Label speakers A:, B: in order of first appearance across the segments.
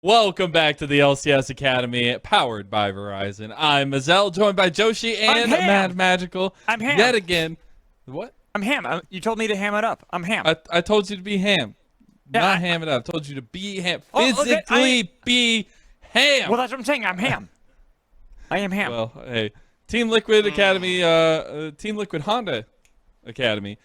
A: Welcome back to the LCS Academy, powered by Verizon. I'm Mazel, joined by Joshi and Mad Magical.
B: I'm Ham.
A: Yet again. What?
B: I'm Ham. You told me to ham it up. I'm Ham.
A: I told you to be Ham.
B: Yeah,
A: Not ham it up. I told you to be Ham.
B: Oh,
A: Physically be Ham.
B: Well, that's what I'm saying. I'm Ham. I am Ham.
A: Well, hey. Team Liquid Academy, Team Liquid Honda Academy,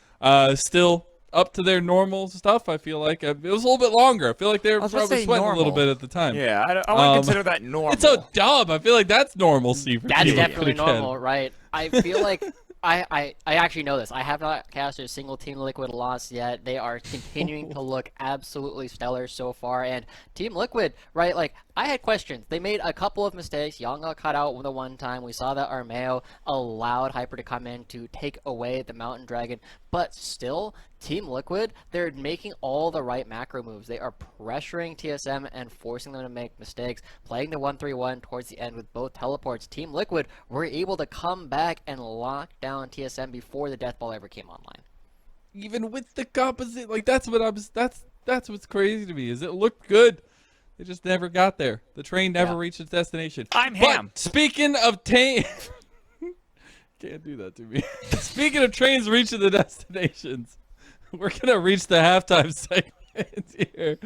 A: still up to their normal stuff, I feel like. It was a little bit longer. I feel like they were probably sweating a little bit at the time.
B: Yeah, I wouldn't consider that normal.
A: It's a dub. I feel like that's normalcy for
C: That's
A: Team
C: definitely
A: Liquid Academy.
C: normal, right? I feel like I actually know this. I have not casted a single Team Liquid loss yet. They are continuing to look absolutely stellar so far. And Team Liquid, right, like, I had questions. They made a couple of mistakes. Young got cut out the one time. We saw that Armeo allowed Hyper to come in to take away the Mountain Dragon. But still, Team Liquid, they're making all the right macro moves. They are pressuring TSM and forcing them to make mistakes, playing the 1-3-1 towards the end with both teleports. Team Liquid were able to come back and lock down TSM before the death ball ever came online.
A: Even with the composite, like that's what's crazy to me, is it looked good. They just never got there. The train never reached its destination.
B: I'm Ham.
A: But speaking of can't do that to me. Speaking of trains reaching the destinations, we're gonna reach the halftime segment here.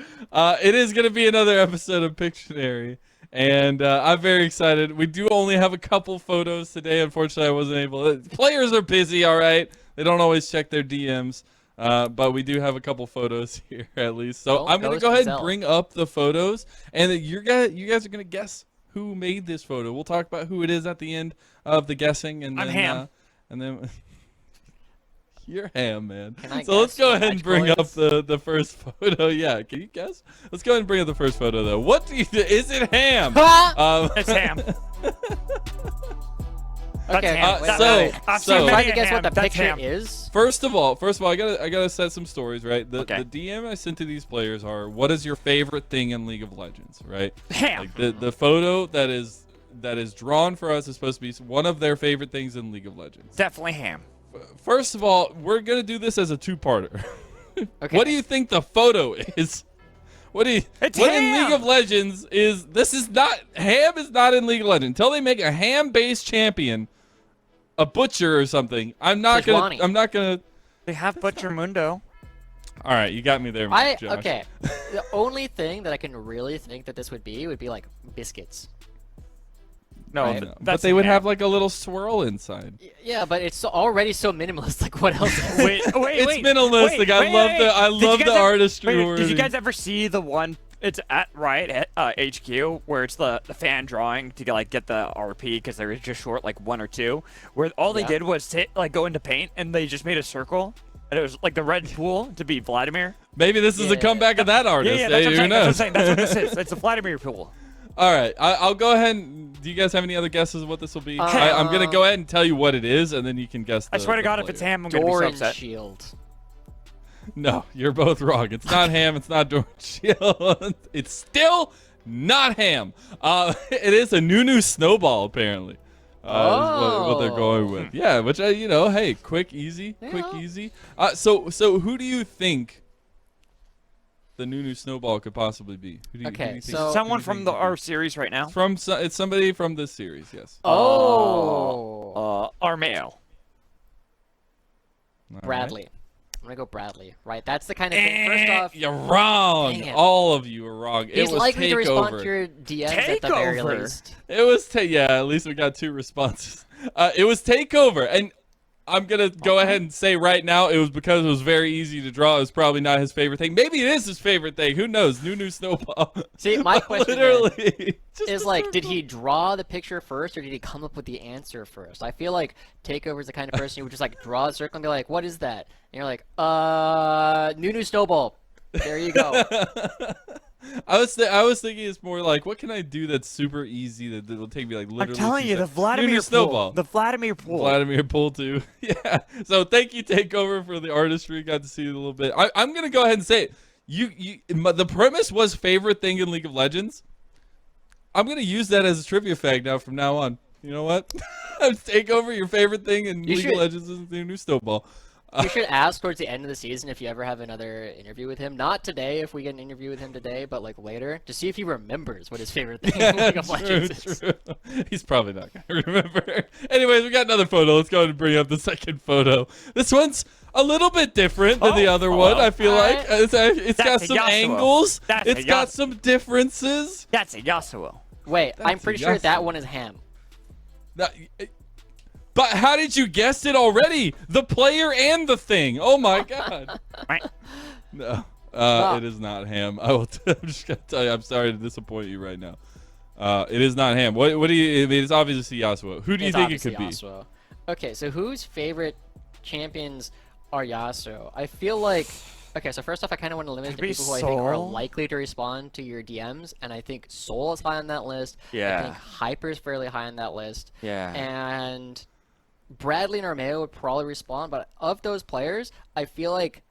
A: It is gonna be another episode of Pictionary, and I'm very excited. We do only have a couple photos today. Unfortunately, I wasn't able. Players are busy. All right, they don't always check their DMs. But we do have a couple photos here at least. So I'm gonna go ahead and bring up the photos, and you guys are gonna guess who made this photo. We'll talk about who it is at the end of the guessing, and then
B: I'm Ham.
A: And then you're Ham, man.
C: So
A: let's go ahead and bring up the first photo. Yeah, can you guess? Let's go ahead and bring up the first photo though. What do you is it Ham?
B: It's Ham.
C: Okay,
A: so
C: trying to guess what the picture is.
A: First of all, I gotta set some stories, right? The DM I sent to these players are, what is your favorite thing in League of Legends, right?
B: Ham.
A: Like the photo that is drawn for us is supposed to be one of their favorite things in League of Legends.
B: Definitely Ham.
A: First of all, we're gonna do this as a two-parter.
C: Okay.
A: What do you think the photo is? What in League of Legends is this? Is not Ham is not in League of Legends until they make a Ham-based champion, a butcher or something. I'm not gonna.
B: They have Butcher Mundo.
A: All right, you got me there, Josh.
C: Okay. The only thing that I can really think that this would be like biscuits.
B: No,
C: Right.
A: But they would have like a little swirl inside.
C: Yeah, but it's already so minimalist. Like, what else?
B: Wait,
A: It's minimalistic. I love the artistry.
B: Did you guys ever see the one? It's at Riot HQ where it's the fan drawing to get the RP because they were just short like 1 or 2. Where all they did was go into paint and they just made a circle. And it was like the red pool to be Vladimir.
A: Maybe this is a comeback of that artist.
B: Yeah, that's
A: who knows?
B: That's what this is. It's a Vladimir pool.
A: All right, I'll go ahead and. Do you guys have any other guesses of what this will be? I'm gonna go ahead and tell you what it is, and then you can guess.
B: I swear to God, if it's Ham, I'm gonna be so upset.
C: Shield.
A: No, you're both wrong. It's not Ham. It's not Doran Shield. It's still not Ham. It is a Nunu Snowball apparently. Is what they're going with. Yeah, which hey, quick, easy. So who do you think the Nunu Snowball could possibly be? Who do you think
B: someone from our series right now.
A: It's somebody from this series. Yes.
B: Armeo.
C: Bradley. Right. I'm gonna go Bradley. Right. That's the kind of thing. First off,
A: you're wrong. All of you are wrong.
C: He's likely to respond to your DMs at the very least.
A: It was at least we got 2 responses. It was Takeover, and I'm gonna go ahead and say right now it was because it was very easy to draw. It was probably not his favorite thing. Maybe it is his favorite thing. Who knows? Nunu Snowball.
C: See, my question is like, did he draw the picture first, or did he come up with the answer first? I feel like Takeover is the kind of person who would just draw a circle and be like, "What is that?" And you're like, Nunu Snowball." There you go.
A: I was thinking it's more like, what can I do that's super easy that will take me literally.
B: I'm telling you, the Vladimir
A: Snowball.
B: The Vladimir pool.
A: Vladimir pool too. Yeah. So thank you, Takeover, for the artistry. Got to see it a little bit. I'm gonna go ahead and say it. The premise was favorite thing in League of Legends. I'm gonna use that as a trivia fact from now on. You know what? Takeover, your favorite thing in League of Legends is the new Snowball.
C: You should ask towards the end of the season if you ever have another interview with him. Not today, if we get an interview with him today, but like later, to see if he remembers what his favorite thing in League of Legends is.
A: True. He's probably not gonna remember. Anyways, we got another photo. Let's go ahead and bring up the second photo. This one's a little bit different than the other one. I feel like it's got some angles. It's got some differences.
B: That's a Yasuo.
C: Wait, I'm pretty sure that one is Ham.
A: But how did you guess it already? The player and the thing. Oh my god. No, it is not Ham. I'm just gonna tell you. I'm sorry to disappoint you right now. It is not Ham. What do you? I mean, it's obviously Yasuo. Who do you think it could
C: Yasuo. be? Okay, so whose favorite champions are Yasuo? I feel like. Okay, so first off, I kind of want to limit the people who I think are likely to respond to your DMs, and I think Soul is high on that list.
B: Yeah.
C: I think Hyper is fairly high on that list.
B: Yeah.
C: And Bradley and Romeo would probably respond, but of those players, I feel like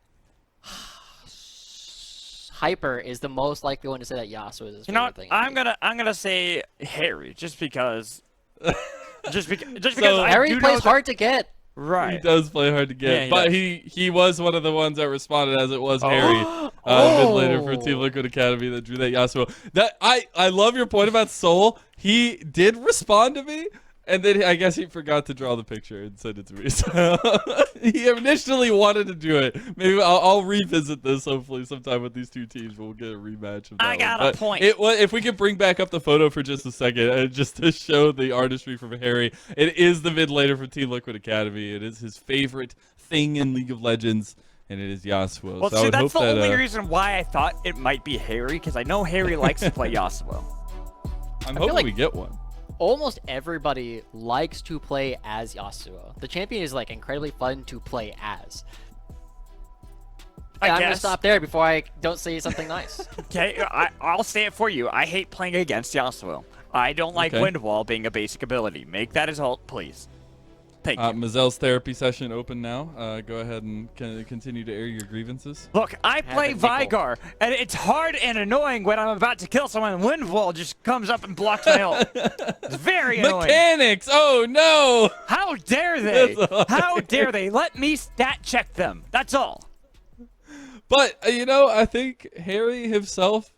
C: Hyper is the most likely one to say that Yasuo is his favorite thing.
B: I'm gonna say Harry, just because. just because
C: Harry plays hard to get.
B: Right.
A: He does play hard to get, but he was one of the ones that responded as it was Harry, mid later for Team Liquid Academy that drew that Yasuo. That I love your point about Soul. He did respond to me, and then I guess he forgot to draw the picture and send it to me. So he initially wanted to do it. Maybe I'll revisit this hopefully sometime with these two teams. We'll get a rematch of that
B: I got a point.
A: If we could bring back up the photo for just a second, just to show the artistry from Harry. It is the mid laner from Team Liquid Academy. It is his favorite thing in League of Legends, and it is Yasuo.
B: Well,
A: so
B: see, that's the only reason why I thought it might be Harry, because I know Harry likes to play Yasuo.
A: I'm hoping we get one.
C: Almost everybody likes to play as Yasuo. The champion is like incredibly fun to play as. I'm gonna stop there before I don't say something nice.
B: Okay, I'll say it for you. I hate playing against Yasuo. I don't like Wind Wall being a basic ability. Make that his ult, please. Thank you.
A: Mazelle's therapy session open now. Go ahead and continue to air your grievances.
B: Look, I play Vigar, and it's hard and annoying when I'm about to kill someone and Wind Wall just comes up and blocks my ult. It's very annoying.
A: Mechanics! Oh, no!
B: How dare they? How dare they? Let me stat check them. That's all.
A: But, I think Harry himself,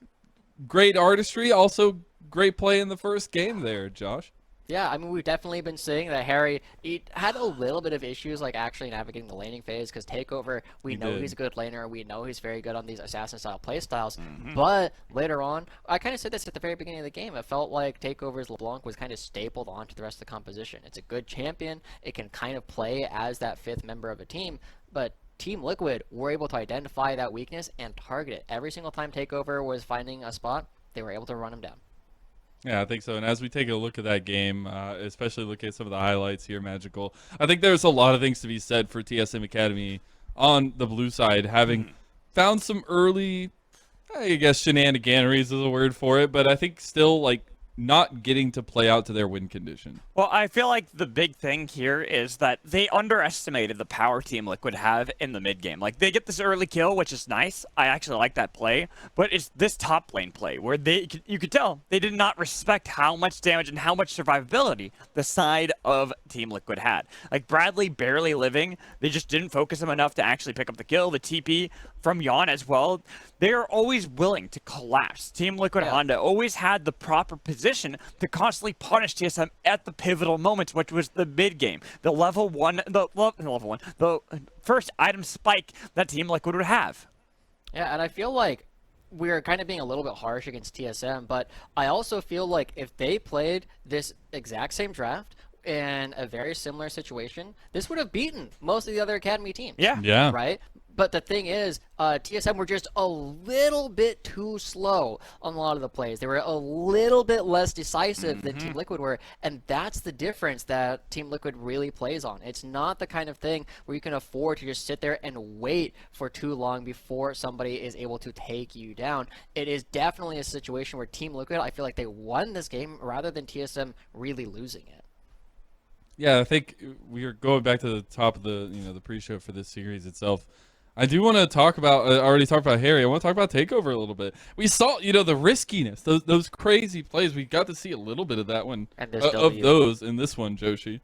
A: great artistry, also great play in the first game there, Josh.
C: Yeah, I mean, we've definitely been seeing that Harry, he had a little bit of issues, like, actually navigating the laning phase, because Takeover, we know he's a good laner, we know he's very good on these assassin-style playstyles, but later on, I kind of said this at the very beginning of the game, it felt like Takeover's LeBlanc was kind of stapled onto the rest of the composition. It's a good champion, it can kind of play as that fifth member of a team, but Team Liquid were able to identify that weakness and target it. Every single time Takeover was finding a spot, they were able to run him down.
A: Yeah, I think so. And as we take a look at that game, especially look at some of the highlights here, Magical, I think there's a lot of things to be said for TSM Academy on the blue side, having found some early, I guess, shenaniganeries is a word for it, but I think still, like, not getting to play out to their win condition.
B: Well, I feel like the big thing here is that they underestimated the power Team Liquid have in the mid game. Like, they get this early kill, which is nice. I actually like that play, but it's this top lane play where you could tell they did not respect how much damage and how much survivability the side of Team Liquid had. Like, Bradley barely living, they just didn't focus him enough to actually pick up the kill. The TP from Yon as well. They are always willing to collapse. Team Liquid Honda always had the proper position to constantly punish TSM at the pivotal moments, which was the mid game, the the first item spike that Team Liquid would have.
C: Yeah, and I feel like we're kind of being a little bit harsh against TSM, but I also feel like if they played this exact same draft in a very similar situation, this would have beaten most of the other Academy teams.
A: Yeah.
C: Right? But the thing is, TSM were just a little bit too slow on a lot of the plays. They were a little bit less decisive than Team Liquid were, and that's the difference that Team Liquid really plays on. It's not the kind of thing where you can afford to just sit there and wait for too long before somebody is able to take you down. It is definitely a situation where Team Liquid, I feel like they won this game rather than TSM really losing it.
A: Yeah, I think we are going back to the top of the the pre-show for this series itself. I do want to talk about, I already talked about Harry. I want to talk about Takeover a little bit. We saw, the riskiness, those crazy plays. We got to see a little bit of that one, of those in this one, Joshi.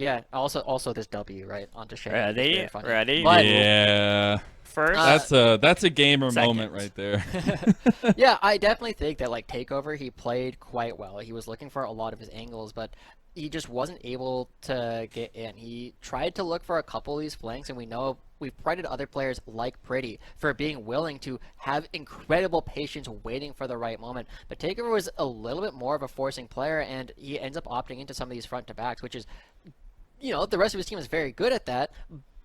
C: Yeah, also this W, right? Onto Shane.
B: Ready? Ready?
C: But,
A: Yeah.
B: First.
A: That's a gamer
B: Second.
A: moment right there.
C: yeah, I definitely think that like Takeover, he played quite well. He was looking for a lot of his angles, but he just wasn't able to get in. He tried to look for a couple of these flanks, and we know we've prided other players like Pretty for being willing to have incredible patience waiting for the right moment. But Takeover was a little bit more of a forcing player, and he ends up opting into some of these front to backs, which is, you know, the rest of his team is very good at that.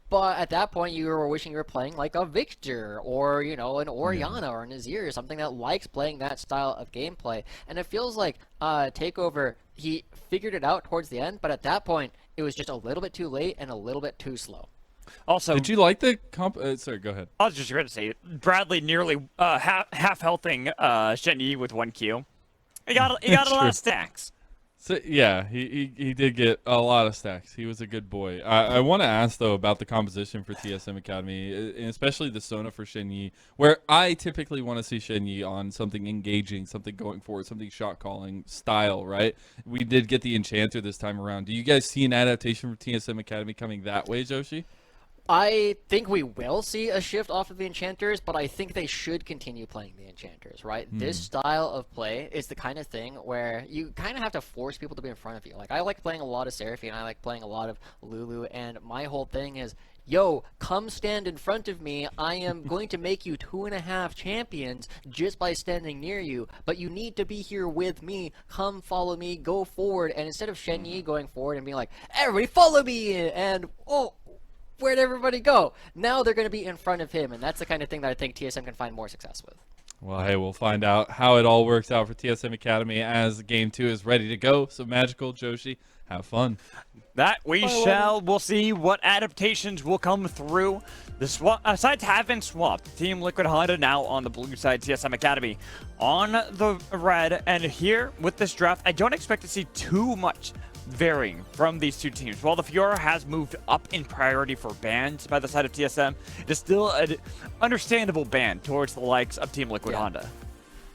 C: But at that point, you were wishing you were playing like a Victor or, you know, an Oriana or an Azir, something that likes playing that style of gameplay. And it feels like Takeover, he figured it out towards the end, but at that point, it was just a little bit too late and a little bit too slow.
B: Also,
A: Did you like the comp? Sorry, go ahead.
B: I was just going to say, Bradley nearly half healthing Shen Yi with 1Q. He got a lot of stacks.
A: So yeah, he did get a lot of stacks. He was a good boy. I want to ask though about the composition for TSM Academy, and especially the Sona for Shen Yi, where I typically want to see Shen Yi on something engaging, something going forward, something shot calling style. Right? We did get the Enchanter this time around. Do you guys see an adaptation for TSM Academy coming that way, Joshi?
C: I think we will see a shift off of the Enchanters, but I think they should continue playing the Enchanters, right? This style of play is the kind of thing where you kind of have to force people to be in front of you. Like, I like playing a lot of Seraphine, I like playing a lot of Lulu, and my whole thing is, yo, come stand in front of me. I am going to make you 2.5 champions just by standing near you, but you need to be here with me. Come follow me, go forward. And instead of Shen Yi going forward and being like, everybody follow me, and oh, where'd everybody go? Now they're going to be in front of him, and that's the kind of thing that I think TSM can find more success with.
A: Well, hey, we'll find out how it all works out for TSM Academy as Game 2 is ready to go. So, Magical, Joshi, have fun.
B: That we shall. We'll see what adaptations will come through. The sides have been swapped. Team Liquid Honda now on the blue side, TSM Academy on the red. And here with this draft, I don't expect to see too much varying from these two teams. While the Fiora has moved up in priority for bans by the side of TSM, it is still an understandable ban towards the likes of Team Liquid Honda.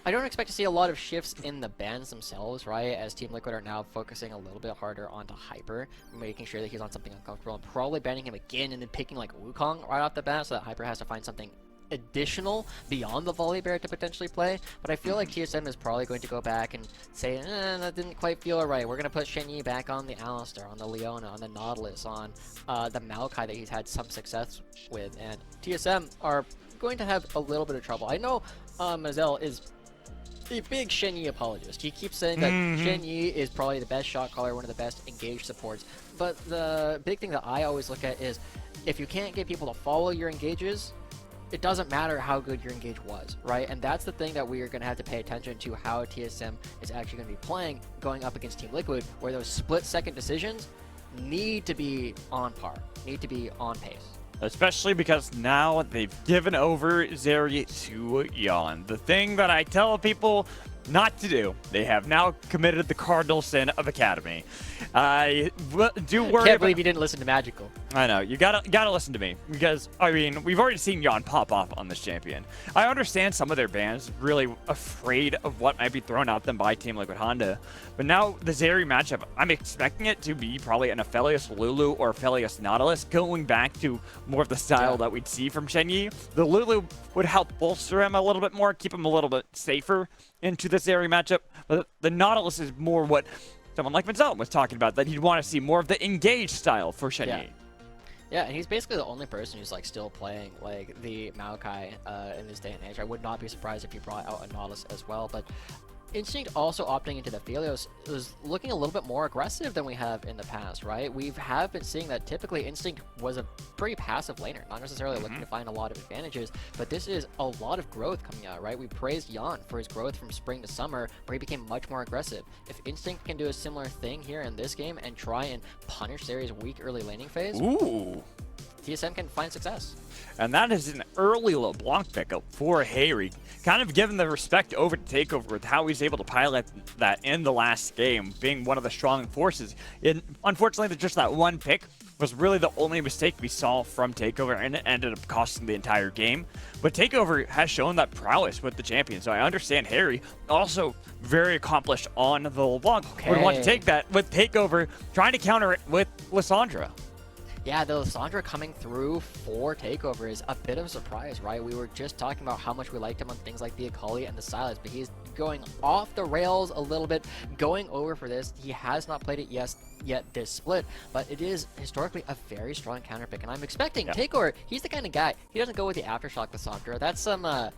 C: I don't expect to see a lot of shifts in the bans themselves, right? As Team Liquid are now focusing a little bit harder onto Hyper, making sure that he's on something uncomfortable, and probably banning him again and then picking like Wukong right off the bat so that Hyper has to find something additional beyond the volley bear to potentially play. But I feel like TSM is probably going to go back and say, that didn't quite feel right. We're going to put Shen Yi back on the Alistar, on the Leona, on the Nautilus, on the Maokai that he's had some success with. And TSM are going to have a little bit of trouble. I know Mazel is a big Shen Yi apologist. He keeps saying that Shen Yi is probably the best shot caller, one of the best engaged supports. But the big thing that I always look at is if you can't get people to follow your engages, it doesn't matter how good your engage was, right? And that's the thing that we are going to have to pay attention to, how TSM is actually going to be playing going up against Team Liquid, where those split-second decisions need to be on par, need to be on pace.
B: Especially because now they've given over Zeri to Yon. The thing that I tell people not to do. They have now committed the cardinal sin of Academy. I do worry.
C: Can't believe you didn't listen to Magical.
B: I know, you gotta listen to me, because I mean, we've already seen Yon pop off on this champion. I understand some of their bans really afraid of what might be thrown at them by Team Liquid Honda, but now the Zeri matchup, I'm expecting it to be probably an Aphelios Lulu or Aphelios Nautilus, going back to more of the style that we'd see from Shen Yi. The Lulu would help bolster him a little bit more, keep him a little bit safer into this Zeri matchup, but the Nautilus is more what someone like Vincent was talking about, that he'd want to see more of the engaged style for Shen Yi.
C: Yeah, and he's basically the only person who's like still playing like the Maokai in this day and age. I would not be surprised if he brought out a Nautilus as well, but Instinct also opting into the Aphelios is looking a little bit more aggressive than we have in the past, right? We have been seeing that typically Instinct was a pretty passive laner, not necessarily looking to find a lot of advantages, but this is a lot of growth coming out, right? We praised Yon for his growth from spring to summer, where he became much more aggressive. If Instinct can do a similar thing here in this game and try and punish Zeri's weak early laning phase, TSM can find success.
B: And that is an early LeBlanc pickup for Harry. Kind of given the respect over to Takeover with how he's able to pilot that in the last game, being one of the strong forces. Unfortunately, there's just that one pick was really the only mistake we saw from Takeover, and it ended up costing the entire game. But Takeover has shown that prowess with the champion, so I understand Harry, also very accomplished on the LeBlanc, would want to take that with Takeover, trying to counter it with Lissandra.
C: Yeah, the Lissandra coming through for Takeover is a bit of a surprise, right? We were just talking about how much we liked him on things like the Akali and the Silas, but he's going off the rails a little bit, going over for this. He has not played it yet this split, but it is historically a very strong counter pick, and I'm expecting Takeover. He's the kind of guy, he doesn't go with the Aftershock Lissandra. That's some I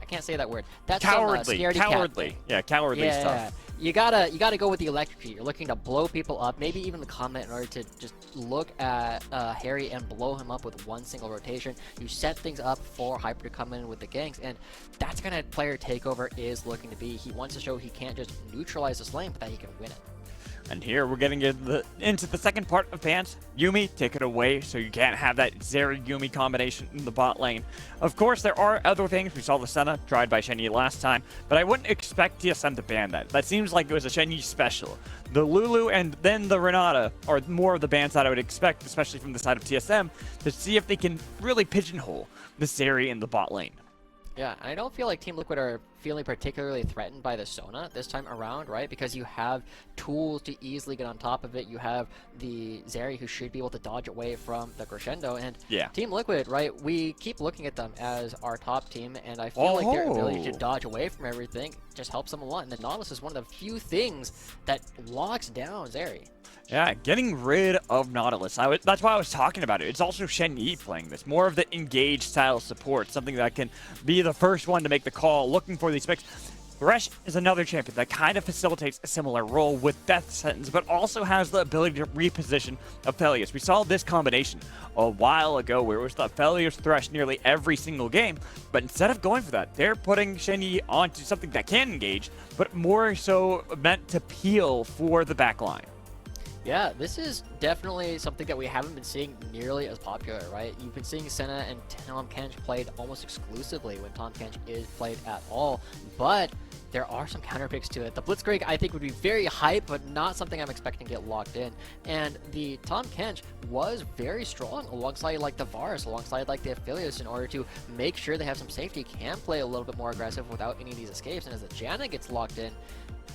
C: can't say that word. That's
B: cowardly.
C: Some,
B: cowardly. Yeah, cowardly stuff.
C: Yeah. You gotta go with the electrocute. You're looking to blow people up, maybe even the combat in order to just look at Harry and blow him up with one single rotation. You set things up for Hyper to come in with the ganks, and that's kind of player Takeover is looking to be. He wants to show he can't just neutralize this lane, but that he can win it.
B: And here we're getting into the second part of Pants. Yuumi, take it away so you can't have that Zeri-Yuumi combination in the bot lane. Of course, there are other things. We saw the Senna tried by Shenyi last time, but I wouldn't expect TSM to ban that. That seems like it was a Shenyi special. The Lulu and then the Renata are more of the bans that I would expect, especially from the side of TSM, to see if they can really pigeonhole the Zeri in the bot lane.
C: Yeah, and I don't feel like Team Liquid are feeling particularly threatened by the Sona this time around, right? Because you have tools to easily get on top of it. You have the Zeri who should be able to dodge away from the Crescendo. And Team Liquid, right, we keep looking at them as our top team, and I feel like their ability to dodge away from everything just helps them a lot. And the Nautilus is one of the few things that locks down Zeri.
B: Yeah, getting rid of Nautilus. That's why I was talking about it. It's also Shenyi playing this. More of the engaged style support. Something that can be the first one to make the call, looking for these picks. Thresh is another champion that kind of facilitates a similar role with Death Sentence, but also has the ability to reposition Aphelios. We saw this combination a while ago where it was the Aphelios Thresh nearly every single game, but instead of going for that, they're putting Shenyi onto something that can engage, but more so meant to peel for the backline.
C: Yeah, this is definitely something that we haven't been seeing nearly as popular, right? You've been seeing Senna and Tahm Kench played almost exclusively when Tahm Kench is played at all, but there are some counter picks to it. The Blitzkrieg, I think, would be very hype, but not something I'm expecting to get locked in. And the Tahm Kench was very strong alongside like the Varus, alongside like the Aphelios in order to make sure they have some safety, can play a little bit more aggressive without any of these escapes. And as the Janna gets locked in,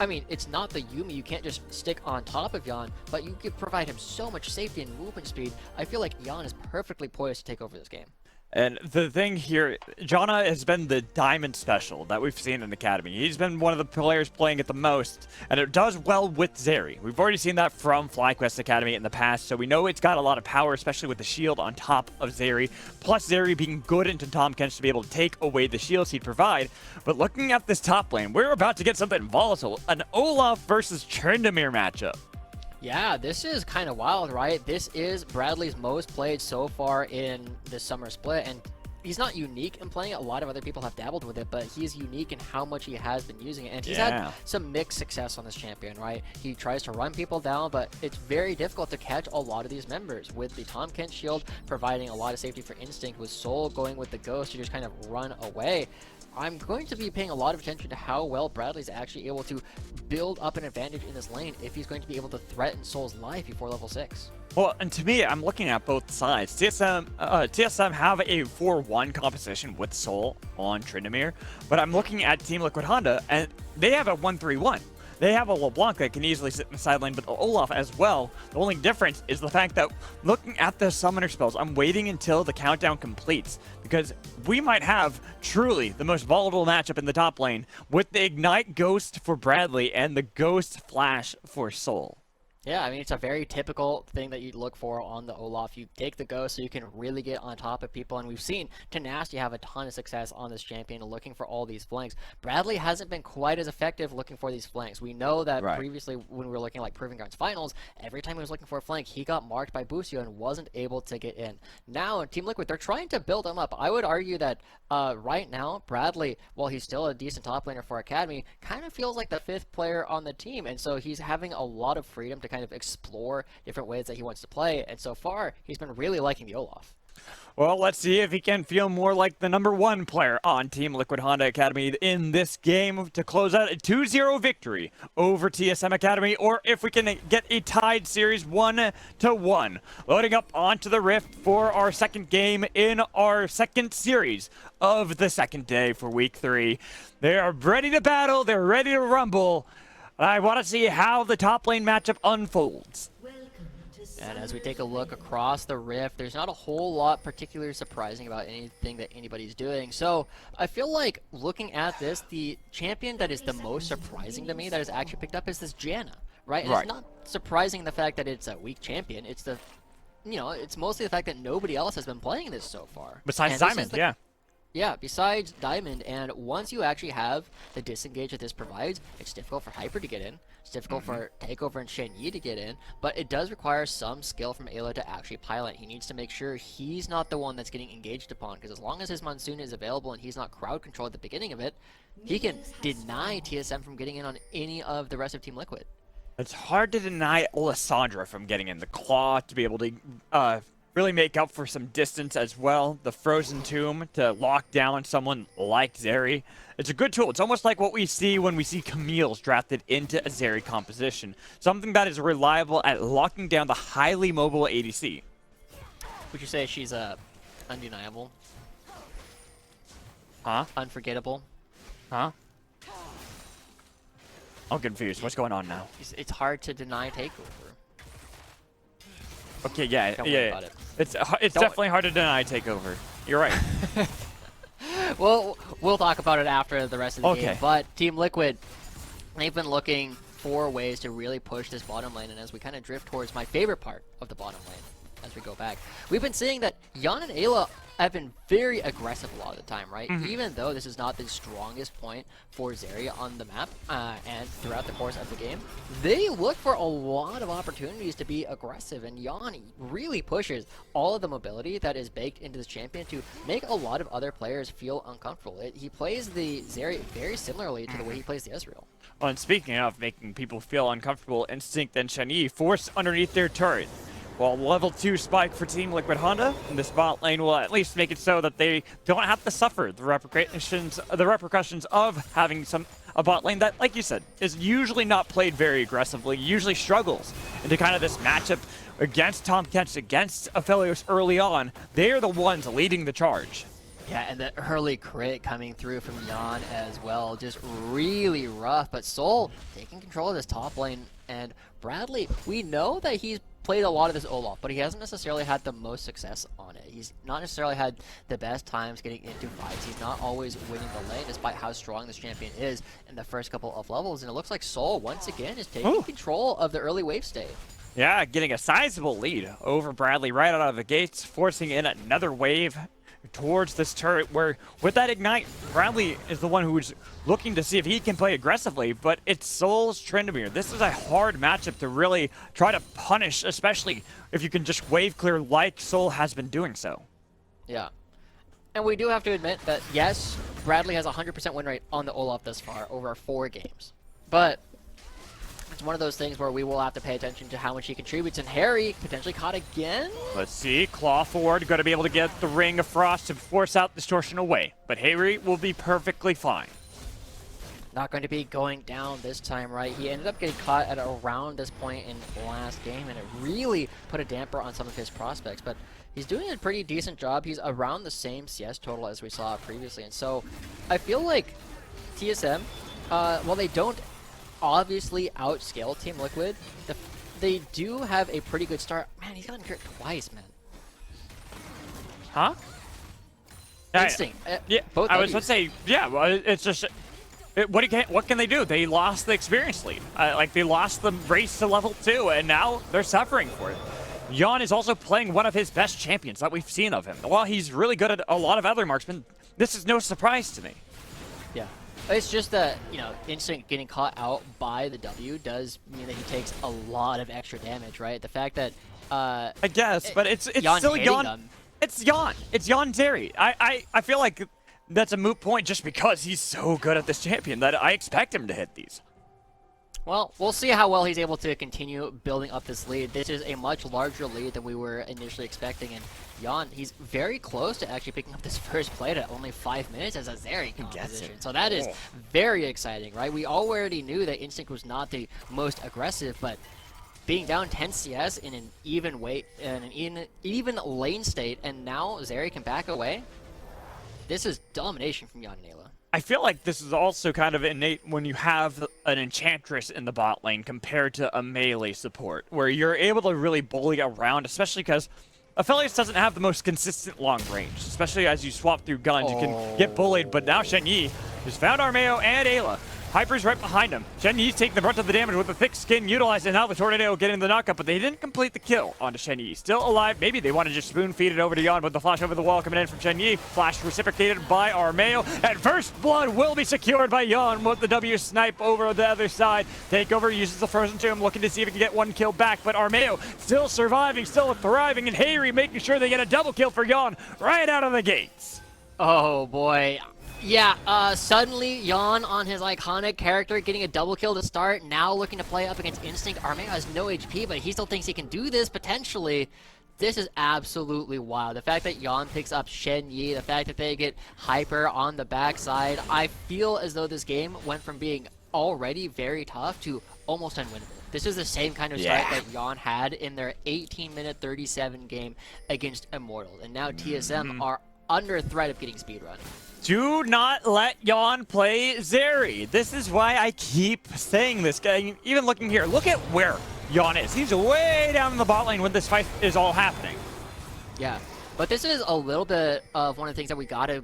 C: I mean, it's not the Yuumi, you can't just stick on top of Yan, but you could provide him so much safety and movement speed. I feel like Yan is perfectly poised to take over this game.
B: And the thing here, Janna has been the diamond special that we've seen in Academy. He's been one of the players playing it the most, and it does well with Zeri. We've already seen that from FlyQuest Academy in the past, so we know it's got a lot of power, especially with the shield on top of Zeri, plus Zeri being good into Tahm Kench to be able to take away the shields he'd provide. But looking at this top lane, we're about to get something volatile, an Olaf versus Tryndamere matchup.
C: Yeah, this is kind of wild, right? This is Bradley's most played so far in the summer split, and he's not unique in playing it. A lot of other people have dabbled with it, but he's unique in how much he has been using it, and he's had some mixed success on this champion, right? He tries to run people down, but it's very difficult to catch a lot of these members. With the Tahm Kench shield providing a lot of safety for Instinct, with Soul going with the Ghost to just kind of run away, I'm going to be paying a lot of attention to how well Bradley's actually able to build up an advantage in this lane if he's going to be able to threaten Soul's life before level 6.
B: Well, and to me, I'm looking at both sides. TSM have a 4-1 composition with Soul on Tryndamere, but I'm looking at Team Liquid Honda, and they have a 1-3-1. They have a LeBlanc that can easily sit in the side lane, but Olaf as well. The only difference is the fact that looking at the summoner spells, I'm waiting until the countdown completes, because we might have truly the most volatile matchup in the top lane with the Ignite Ghost for Bradley and the Ghost Flash for Soul.
C: Yeah, I mean, it's a very typical thing that you'd look for on the Olaf. You take the Ghost so you can really get on top of people, and we've seen Tenacity have a ton of success on this champion looking for all these flanks. Bradley hasn't been quite as effective looking for these flanks. We know that previously when we were looking at like Proving Grounds Finals, every time he was looking for a flank, he got marked by Busio and wasn't able to get in. Now, Team Liquid, they're trying to build him up. I would argue that right now, Bradley, while he's still a decent top laner for Academy, kind of feels like the 5th player on the team, and so he's having a lot of freedom to kind of explore different ways that he wants to play, and so far he's been really liking the Olaf.
B: Well, let's see if he can feel more like the #1 player on Team Liquid Honda Academy in this game to close out a 2-0 victory over TSM Academy, or if we can get a tied series 1-1. Loading up onto the Rift for our second game in our second series of the second day for Week 3. They are ready to battle. They're ready to rumble. I want to see how the top lane matchup unfolds.
C: And as we take a look across the Rift, there's not a whole lot particularly surprising about anything that anybody's doing. So I feel like looking at this, the champion that is the most surprising to me that is actually picked up is this Janna, right? And it's not surprising the fact that it's a weak champion. It's the, it's mostly the fact that nobody else has been playing this so far.
B: Besides Diamond, yeah.
C: Yeah, besides Diamond, and once you actually have the disengage that this provides, it's difficult for Hyper to get in, it's difficult for Takeover and Shen Yi to get in, but it does require some skill from Ayla to actually pilot. He needs to make sure he's not the one that's getting engaged upon, because as long as his Monsoon is available and he's not crowd control at the beginning of it, he can deny TSM from getting in on any of the rest of Team Liquid.
B: It's hard to deny Alessandra from getting in. The Claw to be able to really make up for some distance as well. The Frozen Tomb to lock down someone like Zeri. It's a good tool. It's almost like what we see when we see Camille's drafted into a Zeri composition. Something that is reliable at locking down the highly mobile ADC.
C: Would you say she's undeniable?
B: Huh?
C: Unforgettable?
B: Huh? I'm confused. What's going on now?
C: It's hard to deny Takeover.
B: Okay, yeah,
C: Don't worry about it.
B: It's definitely hard to deny Takeover. You're right.
C: Well, we'll talk about it after the rest of the game. But Team Liquid, they've been looking for ways to really push this bottom lane, and as we kind of drift towards my favorite part of the bottom lane, as we go back, we've been seeing that Yan and Ayla have been very aggressive a lot of the time, right? Even though this is not the strongest point for Zeri on the map and throughout the course of the game, they look for a lot of opportunities to be aggressive, and Yan really pushes all of the mobility that is baked into this champion to make a lot of other players feel uncomfortable. He plays the Zeri very similarly to the way he plays the Ezreal.
B: Well, and speaking of making people feel uncomfortable, Instinct and Shen Yi forced underneath their turret. Well, level 2 spike for Team Liquid Honda, and this bot lane will at least make it so that they don't have to suffer the repercussions of having a bot lane that, like you said, is usually not played very aggressively, usually struggles into kind of this matchup against Tom Kench, against Aphelios early on. They are the ones leading the charge.
C: Yeah, and the early crit coming through from Yan as well, just really rough. But Soul taking control of this top lane, and Bradley, we know that he's played a lot of this Olaf, but he hasn't necessarily had the most success on it. He's not necessarily had the best times getting into fights. He's not always winning the lane, despite how strong this champion is in the first couple of levels. And it looks like Soul, once again, is taking control of the early wave state. Yeah,
B: getting a sizable lead over Bradley right out of the gates, forcing in another wave towards this turret, where with that ignite, Bradley is the one who's looking to see if he can play aggressively, but it's Soul's Tryndamere. This is a hard matchup to really try to punish, especially if you can just wave clear like Soul has been doing so.
C: Yeah. And we do have to admit that, yes, Bradley has a 100% win rate on the Olaf thus far over 4 games. But it's one of those things where we will have to pay attention to how much he contributes. And Harry potentially caught again.
B: Let's see. Claw forward. Going to be able to get the Ring of Frost to force out Distortion away. But Harry will be perfectly fine.
C: Not going to be going down this time, right? He ended up getting caught at around this point in last game, and it really put a damper on some of his prospects. But he's doing a pretty decent job. He's around the same CS total as we saw previously. And so I feel like TSM, while they don't obviously outscale Team Liquid, they do have a pretty good start. Man, he's gotten hurt twice, man.
B: Huh?
C: Instinct.
B: Yeah,
C: both
B: I was going to say, yeah, well, it's just, what can they do? They lost the experience lead. Like, they lost the race to level 2, and now they're suffering for it. Yan is also playing one of his best champions that we've seen of him. While he's really good at a lot of other marksmen, this is no surprise to me.
C: Yeah. It's just that, Instinct getting caught out by the W does mean that he takes a lot of extra damage, right? The fact that
B: I guess, but it's
C: Yan
B: still Yan.
C: Them.
B: It's Yan. It's Yan Zeri. I feel like that's a moot point just because he's so good at this champion that I expect him to hit these.
C: Well, we'll see how well he's able to continue building up this lead. This is a much larger lead than we were initially expecting, and Jan, he's very close to actually picking up this first plate at only 5 minutes as a Zeri composition. So that is very exciting, right? We already knew that Instinct was not the most aggressive, but being down 10 CS in an even weight, in an even lane state, and now Zeri can back away. This is domination from Jan and Ayla.
B: I feel like this is also kind of innate when you have an Enchantress in the bot lane compared to a melee support, where you're able to really bully around, especially because Aphelios doesn't have the most consistent long range, especially as you swap through guns, you can get bullied, but now Shen Yi has found Armeo and Ayla. Hyper's right behind him. Shen Yi's taking the brunt of the damage with the thick skin utilized, and now the Tornado getting the knockup, but they didn't complete the kill onto Shen Yi. Still alive. Maybe they want to just spoon feed it over to Jan, but the flash over the wall coming in from Shen Yi. Flash reciprocated by Armeo, and first blood will be secured by Jan with the W snipe over the other side. Takeover uses the Frozen Tomb, looking to see if he can get one kill back, but Armeo still surviving, still thriving, and Hayri making sure they get a double kill for Jan right out of the gates.
C: Oh boy. Yeah, suddenly Jan on his iconic character getting a double kill to start, now looking to play up against Instinct. Armeo has no HP, but he still thinks he can do this potentially. This is absolutely wild. The fact that Jan picks up Shen Yi, the fact that they get Hyper on the backside, I feel as though this game went from being already very tough to almost unwinnable. This is the same kind of start that Jan had in their 18-minute 37 game against Immortals, and now TSM are under threat of getting speedrun.
B: Do not let Jan play Zeri. This is why I keep saying this. Even looking here, look at where Jan is. He's way down in the bot lane when this fight is all happening.
C: Yeah, but this is a little bit of one of the things that we gotta,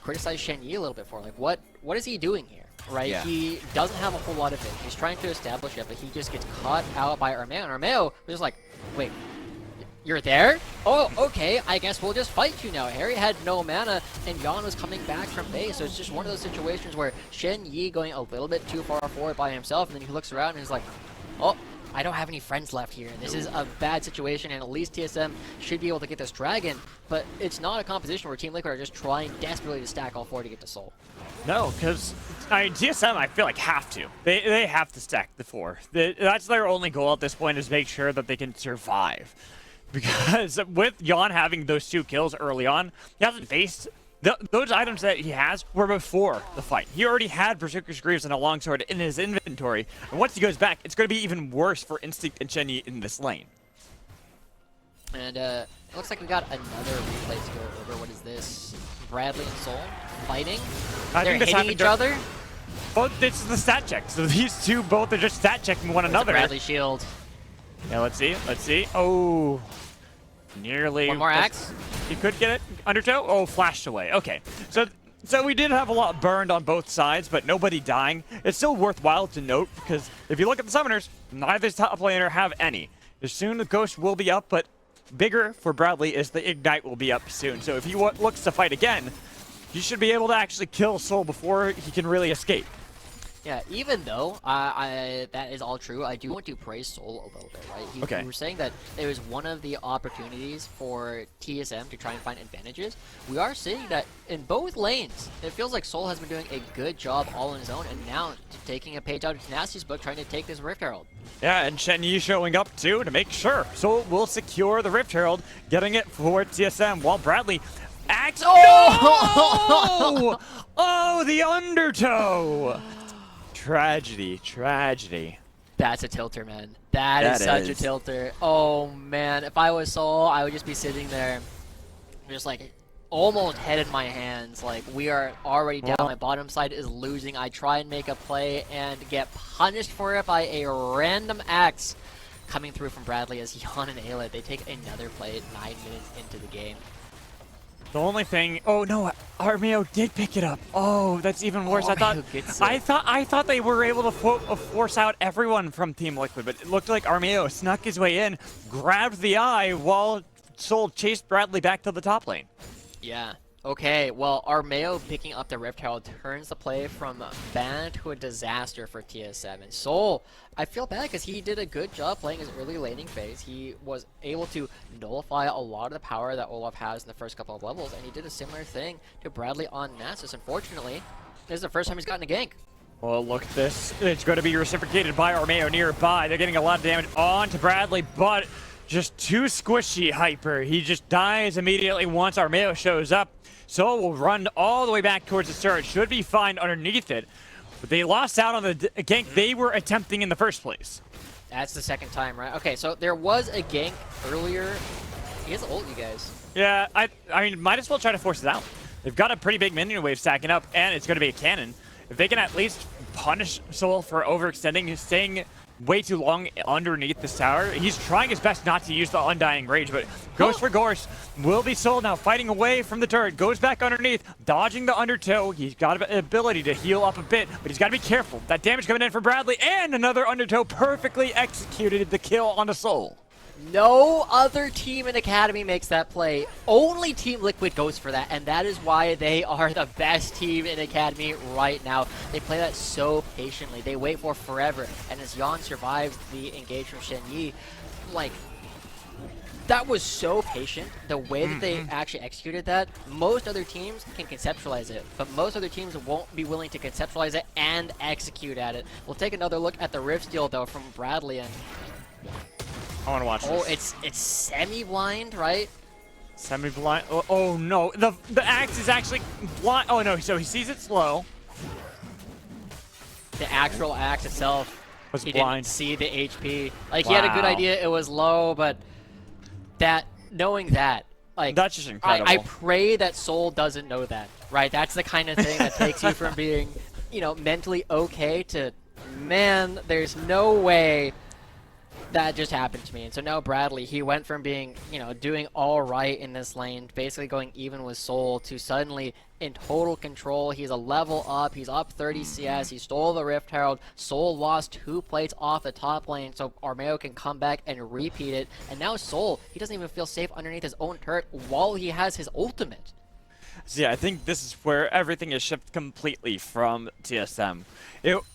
C: criticize Shen Yi a little bit for. Like, what is he doing here, right? Yeah. He doesn't have a whole lot of it. He's trying to establish it, but he just gets caught out by Armeo. And Armeo was just like, wait, you're there? Oh, okay, I guess we'll just fight you now. Harry had no mana, and Jan was coming back from base, so it's just one of those situations where Shen Yi going a little bit too far forward by himself, and then he looks around and is like, oh, I don't have any friends left here. This is a bad situation, and at least TSM should be able to get this dragon, but it's not a composition where Team Liquid are just trying desperately to stack all four to get to Soul.
B: No, because TSM, I feel like have to. They have to stack the four. That's their only goal at this point, is make sure that they can survive. Because with Jan having those 2 kills early on, he hasn't faced those items that he has were before the fight. He already had Berserker's Greaves and a longsword in his inventory, and once he goes back, it's going to be even worse for Instinct and Shen Yi in this lane.
C: And it looks like we got another replay to go over. What is this? Bradley and Soul fighting? They're hitting each other?
B: Well, this is the stat check. So these two both are just stat checking one another.
C: Bradley shield.
B: Yeah, let's see. Let's see. Oh, nearly.
C: One more axe.
B: He could get it. Undertow. Oh, flashed away. Okay. So we did have a lot burned on both sides, but nobody dying. It's still worthwhile to note, because if you look at the summoners, neither top laner have any. As soon the Ghost will be up, but bigger for Bradley is the Ignite will be up soon. So if he looks to fight again, he should be able to actually kill Soul before he can really escape.
C: Yeah, even though that is all true, I do want to praise Soul a little bit, right? You were saying that it was one of the opportunities for TSM to try and find advantages. We are seeing that in both lanes, it feels like Soul has been doing a good job all on his own, and now taking a page out of Nasty's book, trying to take this Rift Herald. Yeah,
B: and Shen Yi showing up too to make sure Soul will secure the Rift Herald, getting it for TSM, while Bradley acts. Oh! Oh, the undertow! Tragedy, tragedy.
C: That's a tilter, man. That is such a tilter. Oh, man. If I was Soul, I would just be sitting there, just like, almost head in my hands. Like, we are already down. My bottom side is losing. I try and make a play and get punished for it by a random axe coming through from Bradley as Jan and Ayla. They take another play 9 minutes into the game.
B: The only thing, oh no, Armeo did pick it up. Oh, that's even worse. I thought they were able to force out everyone from Team Liquid, but it looked like Armeo snuck his way in, grabbed the eye while Soul chased Bradley back to the top lane.
C: Yeah. Okay, well, Armeo picking up the Rift Herald turns the play from bad to a disaster for TSM. And Soul, I feel bad because he did a good job playing his early laning phase. He was able to nullify a lot of the power that Olaf has in the first couple of levels, and he did a similar thing to Bradley on Nasus. Unfortunately, this is the first time he's gotten a gank.
B: Well, look at this. It's going to be reciprocated by Armeo nearby. They're getting a lot of damage on to Bradley, but just too squishy, Hyper. He just dies immediately once Armeo shows up. Soul will run all the way back towards the turret. Should be fine underneath it. But they lost out on the gank they were attempting in the first place.
C: That's the second time, right? Okay, so there was a gank earlier. He has ult, you guys.
B: Yeah, I mean, might as well try to force it out. They've got a pretty big minion wave stacking up, and it's going to be a cannon. If they can at least punish Soul for overextending, staying way too long underneath this tower, he's trying his best not to use the Undying Rage, but goes for Gorse. Will be Soul now fighting away from the turret, goes back underneath, dodging the undertow. He's got an ability to heal up a bit, but he's got to be careful. That damage coming in for Bradley, and another undertow perfectly executed the kill onto Soul.
C: No other team in Academy makes that play. Only Team Liquid goes for that, and that is why they are the best team in Academy right now. They play that so patiently. They wait for forever, and as Yan survives the engage from Shen Yi, like, that was so patient. The way that they actually executed that, most other teams can conceptualize it, but most other teams won't be willing to conceptualize it and execute at it. We'll take another look at the Rift Steal, though, from Bradley, and
B: I want to watch this.
C: Oh, it's semi-blind, right?
B: Semi-blind. Oh no, the axe is actually blind. Oh no, so he sees it slow.
C: The actual axe itself,
B: Was
C: he
B: blind.
C: didn't see the HP. Like, he had a good
B: Wow.
C: idea, it was low, but knowing that, like,
B: That's just incredible.
C: I pray that Soul doesn't know that, right? That's the kind of thing that takes you from being, you know, mentally okay to, man, there's no way that just happened to me. And so now Bradley, he went from being, you know, doing all right in this lane, basically going even with Soul, to suddenly in total control. He's a level up. He's up 30 CS. He stole the Rift Herald. Soul lost 2 plates off the top lane, so Armeo can come back and repeat it. And now Soul, he doesn't even feel safe underneath his own turret while he has his ultimate.
B: So yeah, I think this is where everything is shifted completely from TSM.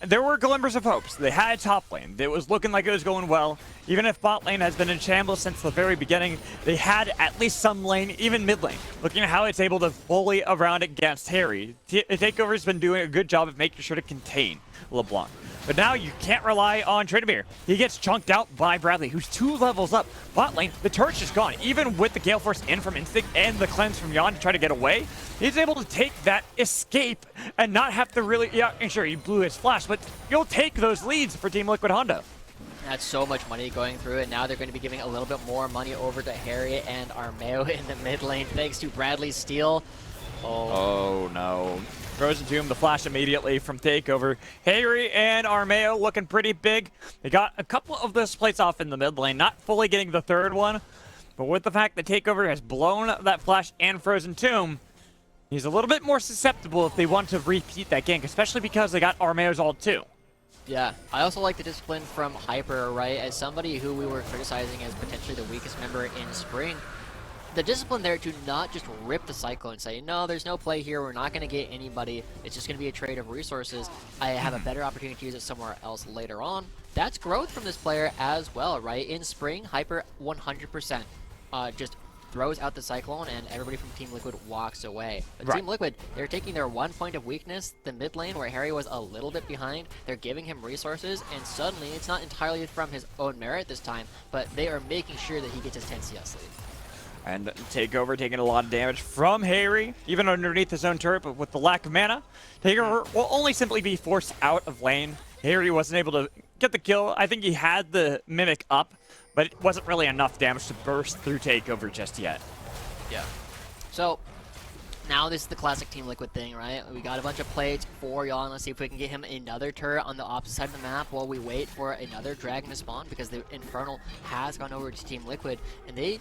B: There were glimmers of hopes. They had top lane. It was looking like it was going well. Even if bot lane has been in shambles since the very beginning, they had at least some lane, even mid lane. Looking at how it's able to bully around against Harry. Takeover's been doing a good job of making sure to contain LeBlanc. But now you can't rely on Tryndamere. He gets chunked out by Bradley, who's 2 levels up. Bot lane, the turret's just gone. Even with the Gale Force in from Instinct and the cleanse from Yon to try to get away, he's able to take that escape and not have to really, yeah, sure, he blew his flash, but you'll take those leads for Team Liquid Honda.
C: That's so much money going through it. Now they're going to be giving a little bit more money over to Harry and Armeo in the mid lane, thanks to Bradley's steal.
B: Oh no. Frozen Tomb, the flash immediately from Takeover. Harry and Armeo looking pretty big. They got a couple of those plates off in the mid lane, not fully getting the third one. But with the fact that Takeover has blown that flash and Frozen Tomb, he's a little bit more susceptible if they want to repeat that gank, especially because they got Armeo's ult too.
C: Yeah, I also like the discipline from Hyper, right? As somebody who we were criticizing as potentially the weakest member in Spring, the discipline there to not just rip the cycle and say, no, there's no play here, we're not going to get anybody, it's just going to be a trade of resources, I have a better opportunity to use it somewhere else later on. That's growth from this player as well, right? In Spring, Hyper 100% just throws out the Cyclone and everybody from Team Liquid walks away. But
B: Right.
C: Team Liquid, they're taking their 1 point of weakness, the mid lane where Harry was a little bit behind, they're giving him resources, and suddenly it's not entirely from his own merit this time, but they are making sure that he gets his 10 CS lead.
B: And Takeover taking a lot of damage from Harry, even underneath his own turret, but with the lack of mana, Takeover will only simply be forced out of lane. Harry wasn't able to get the kill. I think he had the Mimic up, but it wasn't really enough damage to burst through Takeover just yet.
C: Yeah. So, now this is the classic Team Liquid thing, right? We got a bunch of plates for Yon. Let's see if we can get him another turret on the opposite side of the map while we wait for another dragon to spawn, because the Infernal has gone over to Team Liquid, and they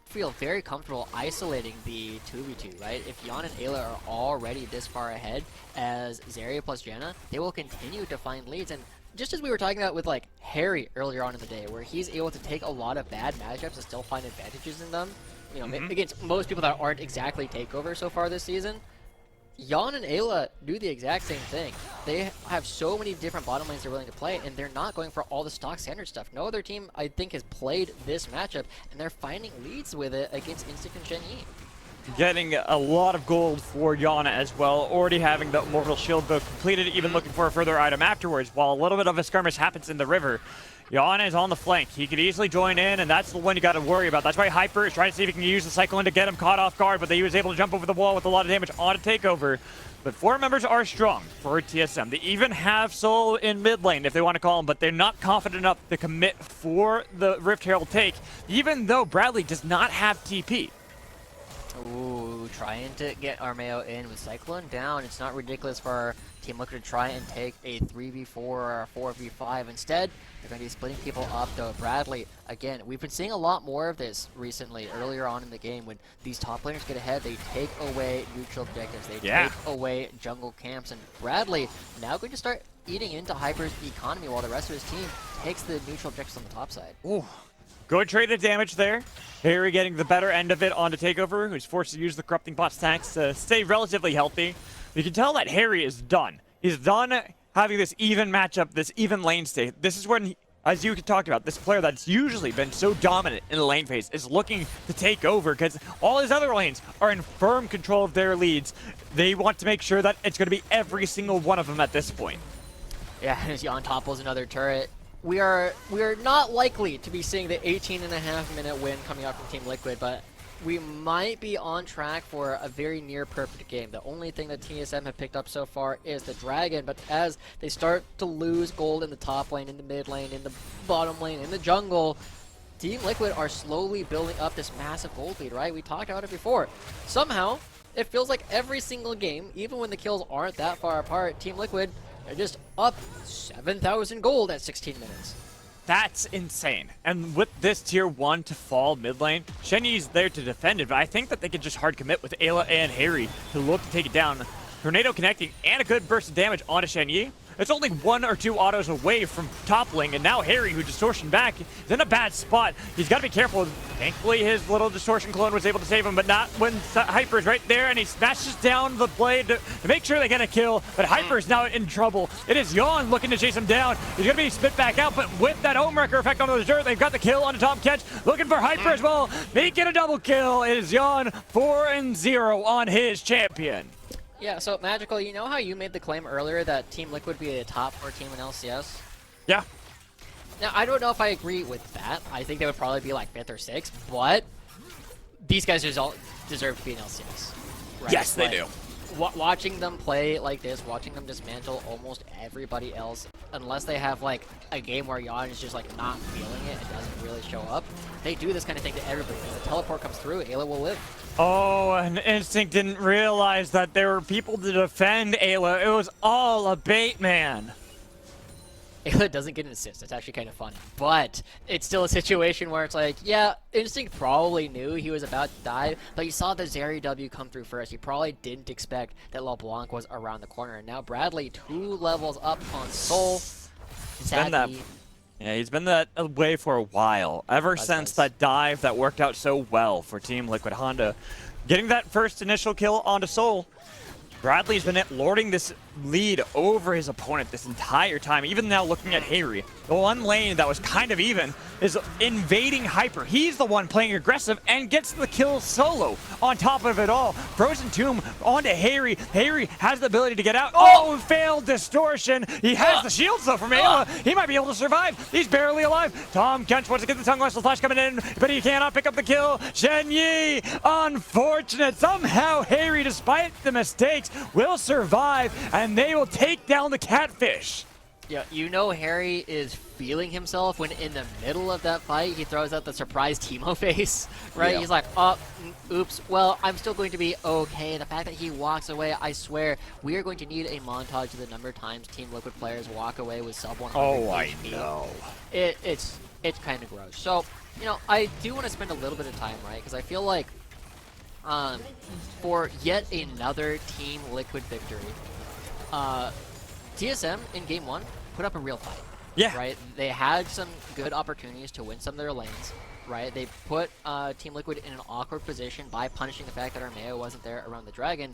C: feel very comfortable isolating the 2v2, right? If Yon and Ayla are already this far ahead as Zarya plus Janna, they will continue to find leads. And just as we were talking about with like Harry earlier on in the day, where he's able to take a lot of bad matchups and still find advantages in them, you know, against most people that aren't exactly Takeover so far this season, Yon and Ayla do the exact same thing. They have so many different bottom lanes they're willing to play, and they're not going for all the stock standard stuff. No other team, I think, has played this matchup, and they're finding leads with it against Instinct and Shen Yi.
B: getting a lot of gold for Yana as well, already having the Immortal Shield book completed, even looking for a further item afterwards, while a little bit of a skirmish happens in the river. Yana is on the flank. He could easily join in, and that's the one you got to worry about. That's why Hyper is trying to see if he can use the Cyclone to get him caught off guard, but he was able to jump over the wall with a lot of damage on a takeover. But 4 members are strong for TSM. They even have Soul in mid lane, if they want to call him, but they're not confident enough to commit for the Rift Herald take, even though Bradley does not have TP.
C: Ooh, trying to get Armeo in with Cyclone down. It's not ridiculous for Team Liquid to try and take a 3v4 or a 4v5. Instead, they're going to be splitting people up, though. Bradley, again, we've been seeing a lot more of this recently, earlier on in the game. When these top laners get ahead, they take away neutral objectives. They take away jungle camps. And Bradley now going to start eating into Hyper's economy while the rest of his team takes the neutral objectives on the top side.
B: Ooh. Good trade of damage there. Harry getting the better end of it on the takeover, who's forced to use the Corrupting Bot's tanks to stay relatively healthy. You can tell that Harry is done. He's done having this even matchup, this even lane state. This is when, as you talked about, this player that's usually been so dominant in the lane phase is looking to take over because all his other lanes are in firm control of their leads. They want to make sure that it's going to be every single one of them at this point.
C: Yeah, as Jan topples another turret. We are not likely to be seeing the 18.5-minute win coming out from Team Liquid, but we might be on track for a very near perfect game. The only thing that TSM have picked up so far is the Dragon, but as they start to lose gold in the top lane, in the mid lane, in the bottom lane, in the jungle, Team Liquid are slowly building up this massive gold lead, right? We talked about it before. Somehow, it feels like every single game, even when the kills aren't that far apart, Team Liquid are just up 7,000 gold at 16 minutes.
B: That's insane. And with this tier 1 to fall mid lane, Shenyi's there to defend it, but I think that they could just hard commit with Ayla and Harry to look to take it down. Tornado connecting and a good burst of damage onto Shenyi. It's only 1 or 2 autos away from toppling, and now Harry, who distortion back, is in a bad spot. He's got to be careful. Thankfully, his little distortion clone was able to save him, but not when Hyper's right there, and he smashes down the blade to make sure they get a kill, but Hyper's now in trouble. It is Yon looking to chase him down. He's going to be spit back out, but with that Homewrecker effect on the dirt, they've got the kill on the top catch, looking for Hyper as well. Making a double kill. It is Yon 4-0 on his champion.
C: Yeah, so Magical, you know how you made the claim earlier that Team Liquid would be a top 4 team in LCS?
B: Yeah.
C: Now, I don't know if I agree with that. I think they would probably be like 5th or 6th, but these guys deserve to be in LCS. Right?
B: Yes, they do.
C: Watching them play like this, watching them dismantle almost everybody else, unless they have like a game where Yon is just like not feeling it and doesn't really show up, they do this kind of thing to everybody. If the teleport comes through, Ayla will live.
B: Oh, and Instinct didn't realize that there were people to defend Ayla. It was all a bait, man.
C: Ayla doesn't get an assist. It's actually kind of funny. But it's still a situation where it's like, yeah, Instinct probably knew he was about to die, but he saw the Zeri W come through first. He probably didn't expect that LeBlanc was around the corner. And now Bradley 2 levels up on Soul. Sadly,
B: he's been that way for a while. Ever since that dive that worked out so well for Team Liquid Honda. Getting that first initial kill onto Soul. Bradley's been lording this lead over his opponent this entire time. Even now looking at Harry, the one lane that was kind of even is invading Hyper. He's the one playing aggressive and gets the kill solo on top of it all. Frozen Tomb onto Harry. Harry has the ability to get out. Oh, failed distortion. He has the shields though from Ayla. He might be able to survive. He's barely alive. Tom Kench wants to get the tongue whistle flash coming in, but he cannot pick up the kill. Shenyi, unfortunate. Somehow Harry, despite the mistakes, will survive, and they will take down the catfish.
C: Yeah, you know Harry is feeling himself when in the middle of that fight, he throws out the surprise Teemo face, right?
B: Yeah.
C: He's like, oh, oops, well, I'm still going to be okay. The fact that he walks away, I swear, we are going to need a montage of the number of times Team Liquid players walk away with sub 100
B: Oh, I
C: HP.
B: know.
C: It's kind of gross. So, you know, I do want to spend a little bit of time, right? Because I feel like for yet another Team Liquid victory, TSM in Game 1 put up a real fight.
B: Yeah.
C: Right? They had some good opportunities to win some of their lanes. Right? They put Team Liquid in an awkward position by punishing the fact that Armeo wasn't there around the Dragon.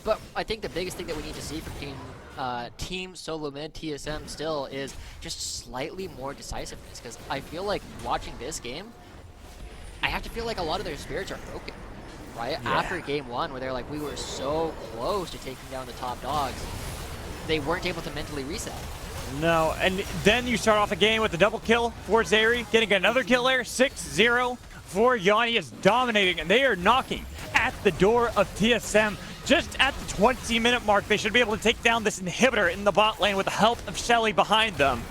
C: But I think the biggest thing that we need to see from Team Solo Mid TSM still is just slightly more decisiveness. Because I feel like watching this game, I have to feel like a lot of their spirits are broken. right? After game 1, where they're like, we were so close to taking down the top dogs, they weren't able to mentally reset.
B: No, and then you start off a game with a double kill for Zeri, getting another kill there, 6-0 for Yanni is dominating, and they are knocking at the door of TSM. Just at the 20-minute mark, they should be able to take down this inhibitor in the bot lane with the help of Shelly behind them.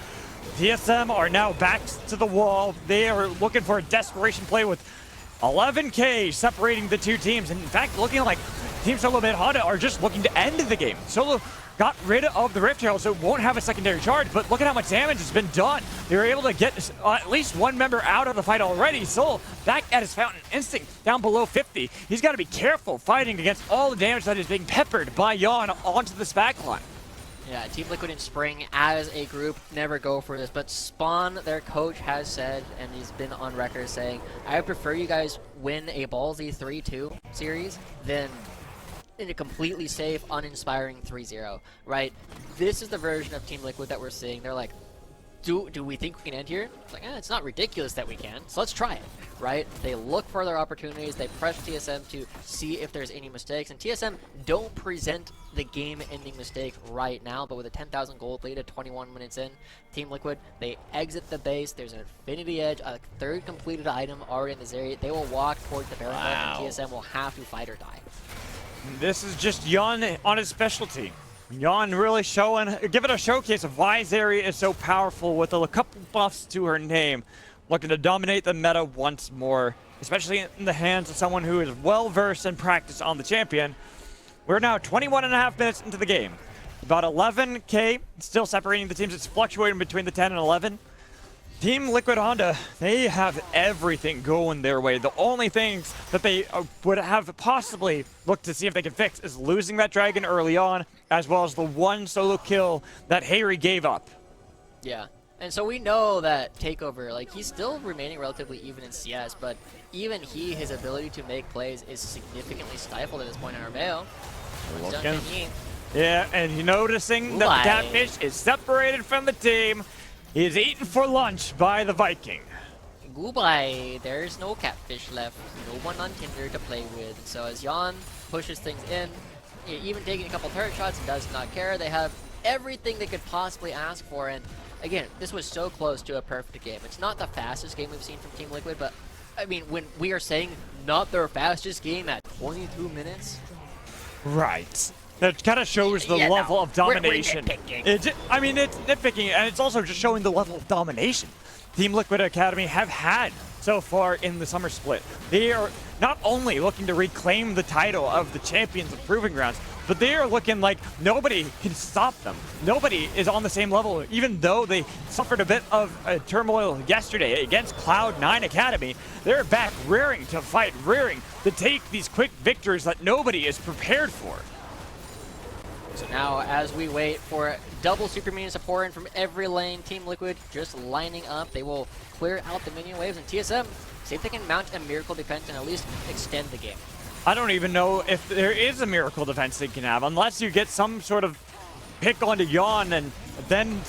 B: TSM are now backs to the wall. They are looking for a desperation play with 11K separating the two teams. And in fact, looking like Team Solo and Honda are just looking to end the game. Solo got rid of the Rift Herald, so it won't have a secondary charge, but look at how much damage has been done. They were able to get at least one member out of the fight already. Soul back at his Fountain Instinct down below 50. He's got to be careful fighting against all the damage that is being peppered by Yon onto this backline.
C: Yeah, Team Liquid and Spring as a group never go for this, but Spawn, their coach, has said, and he's been on record saying, I would prefer you guys win a Ballsy 3-2 series than in a completely safe, uninspiring 3-0, right? This is the version of Team Liquid that we're seeing. They're like, do we think we can end here? It's like, it's not ridiculous that we can, so let's try it, right? They look for their opportunities. They press TSM to see if there's any mistakes, and TSM don't present the game-ending mistake right now, but with a 10,000 gold lead at 21 minutes in, Team Liquid, they exit the base. There's an Infinity Edge, a third completed item already in this area. They will walk towards the Baron, and TSM will have to fight or die.
B: This is just Yon on his specialty. Yon really giving a showcase of why Zeri is so powerful with a couple buffs to her name. Looking to dominate the meta once more, especially in the hands of someone who is well-versed and practiced on the champion. We're now 21.5 minutes into the game. About 11K still separating the teams. It's fluctuating between the 10 and 11. Team Liquid Honda, they have everything going their way. The only things that they would have possibly looked to see if they could fix is losing that dragon early on, as well as the one solo kill that Harry gave up.
C: Yeah, and so we know that Takeover, like, he's still remaining relatively even in CS, but even his ability to make plays is significantly stifled at this point in Arveo.
B: Yeah, and you're noticing that the Catfish is separated from the team. He is eaten for lunch by the Viking.
C: Goodbye. There's no Catfish left. No one on Tinder to play with. And so as Yon pushes things in, even taking a couple turret shots, does not care. They have everything they could possibly ask for. And again, this was so close to a perfect game. It's not the fastest game we've seen from Team Liquid, but I mean, when we are saying not their fastest game at 22 minutes.
B: Right. That kind of shows the level of domination. It's nitpicking, and it's also just showing the level of domination Team Liquid Academy have had so far in the summer split. They are not only looking to reclaim the title of the champions of Proving Grounds, but they are looking like nobody can stop them. Nobody is on the same level, even though they suffered a bit of turmoil yesterday against Cloud9 Academy. They're back rearing to fight, rearing to take these quick victories that nobody is prepared for.
C: So now, as we wait for double super minions to pour in from every lane, Team Liquid just lining up. They will clear out the minion waves, and TSM, see if they can mount a miracle defense and at least extend the game.
B: I don't even know if there is a miracle defense they can have, unless you get some sort of pick onto Yon and then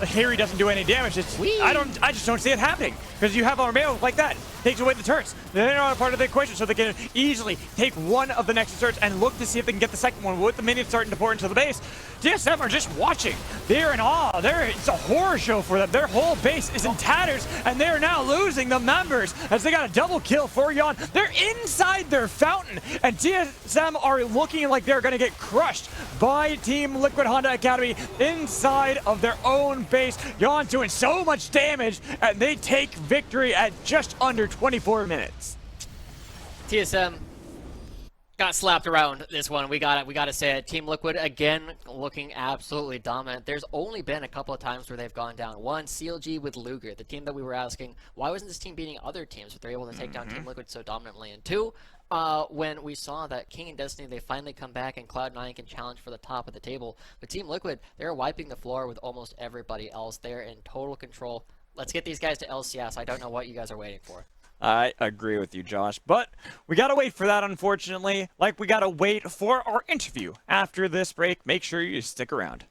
B: Harry doesn't do any damage. I just don't see it happening, because you have Armeo like that. Takes away the turrets. They're not a part of the equation, so they can easily take one of the next turrets and look to see if they can get the second one with the minions starting to pour into the base. TSM are just watching. They're in awe. It's a horror show for them. Their whole base is in tatters, and they're now losing the members as they got a double kill for Yon. They're inside their fountain, and TSM are looking like they're going to get crushed by Team Liquid Honda Academy inside of their own base. Yon doing so much damage, and they take victory at just under 24 minutes.
C: TSM got slapped around this one. We gotta say it. Team Liquid again looking absolutely dominant. There's only been a couple of times where they've gone down. One, CLG with Luger, the team that we were asking, why wasn't this team beating other teams if they're able to take down Team Liquid so dominantly? And two, when we saw that King and Destiny, they finally come back and Cloud9 can challenge for the top of the table. But Team Liquid, they're wiping the floor with almost everybody else. They're in total control. Let's get these guys to LCS. I don't know what you guys are waiting for.
B: I agree with you, Josh, but we gotta wait for that, unfortunately. Like, we gotta wait for our interview after this break. Make sure you stick around.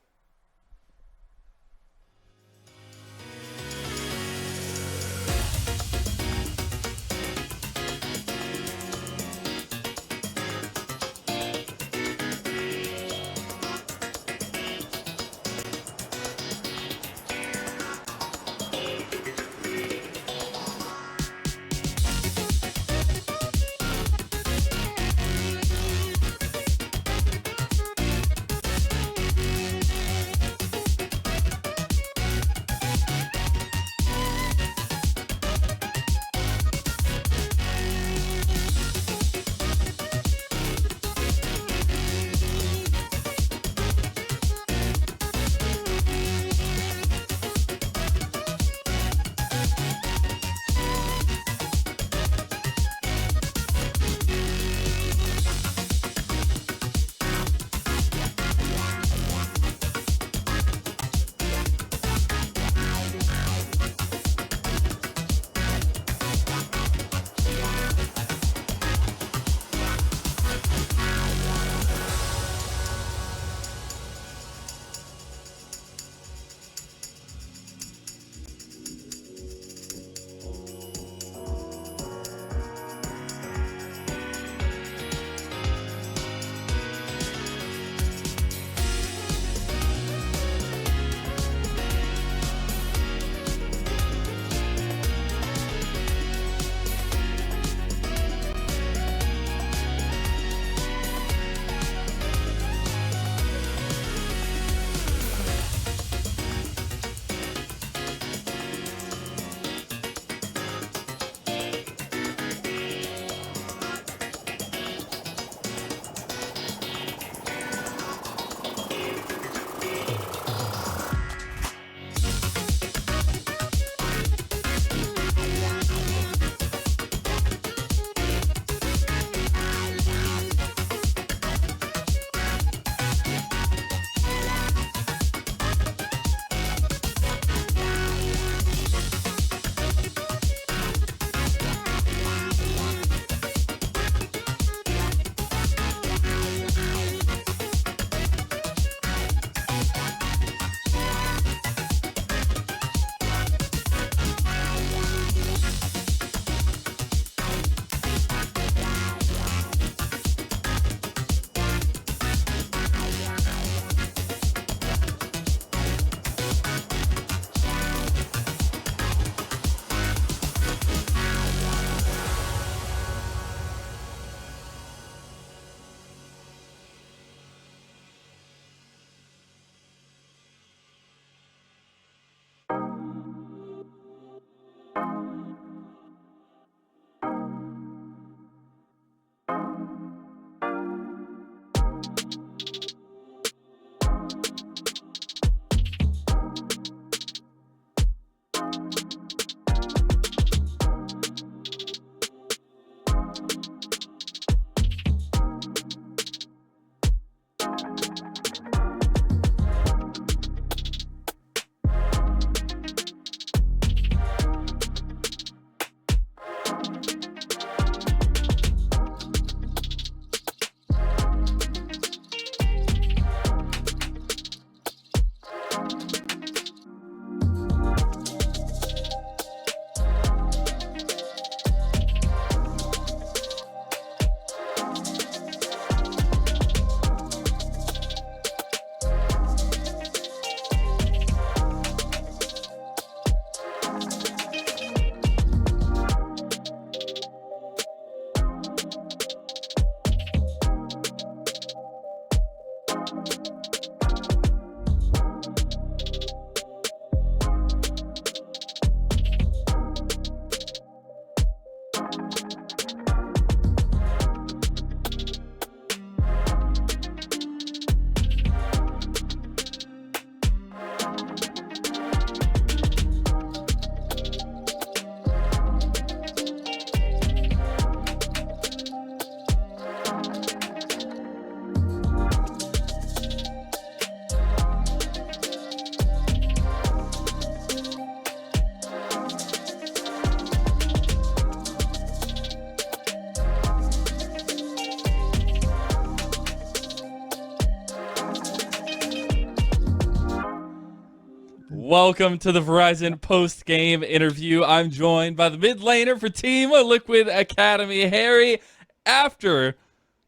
A: Welcome to the Verizon post-game interview. I'm joined by the mid laner for Team Liquid Academy, Harry. After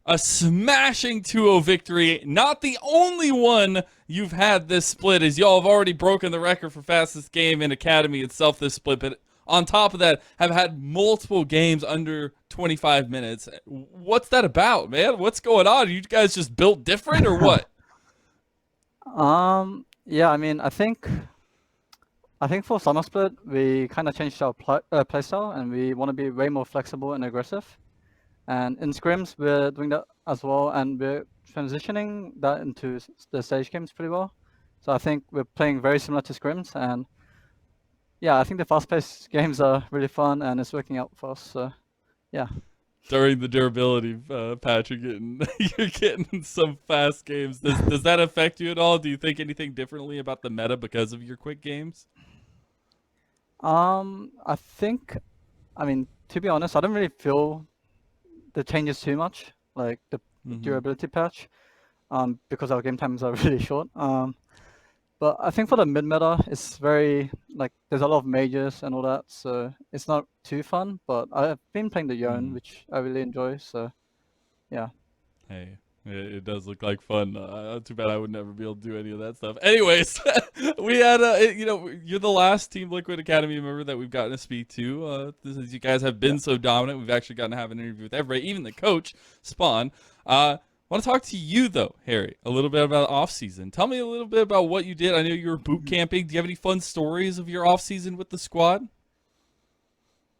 A: a smashing 2-0 victory, not the only one you've had this split, as y'all have already broken the record for fastest game in Academy itself this split, but on top of that, have had multiple games under 25 minutes. What's that about, man? What's going on? Are you guys just built different or what?
D: Yeah, I mean, I think for summer split we kind of changed our play style, and we want to be way more flexible and aggressive. And in scrims we're doing that as well, and we're transitioning that into the stage games pretty well. So I think we're playing very similar to scrims, and yeah, I think the fast-paced games are really fun, and it's working out for us. So yeah.
A: During the durability patch, you're getting some fast games. Does that affect you at all? Do you think anything differently about the meta because of your quick games?
D: I think, I mean, to be honest, I don't really feel the changes too much, like the durability patch, because our game times are really short. But I think for the mid meta, it's very like there's a lot of mages and all that, so it's not too fun. But I've been playing the Yone, which I really enjoy. So yeah.
A: Hey, it does look like fun. Too bad I would never be able to do any of that stuff. Anyways, we had you're the last Team Liquid Academy member that we've gotten to speak to. You guys have been so dominant. We've actually gotten to have an interview with everybody, even the coach, Spawn. I want to talk to you though, Harry, a little bit about off season. Tell me a little bit about what you did. I know you were boot camping. Do you have any fun stories of your off season with the squad?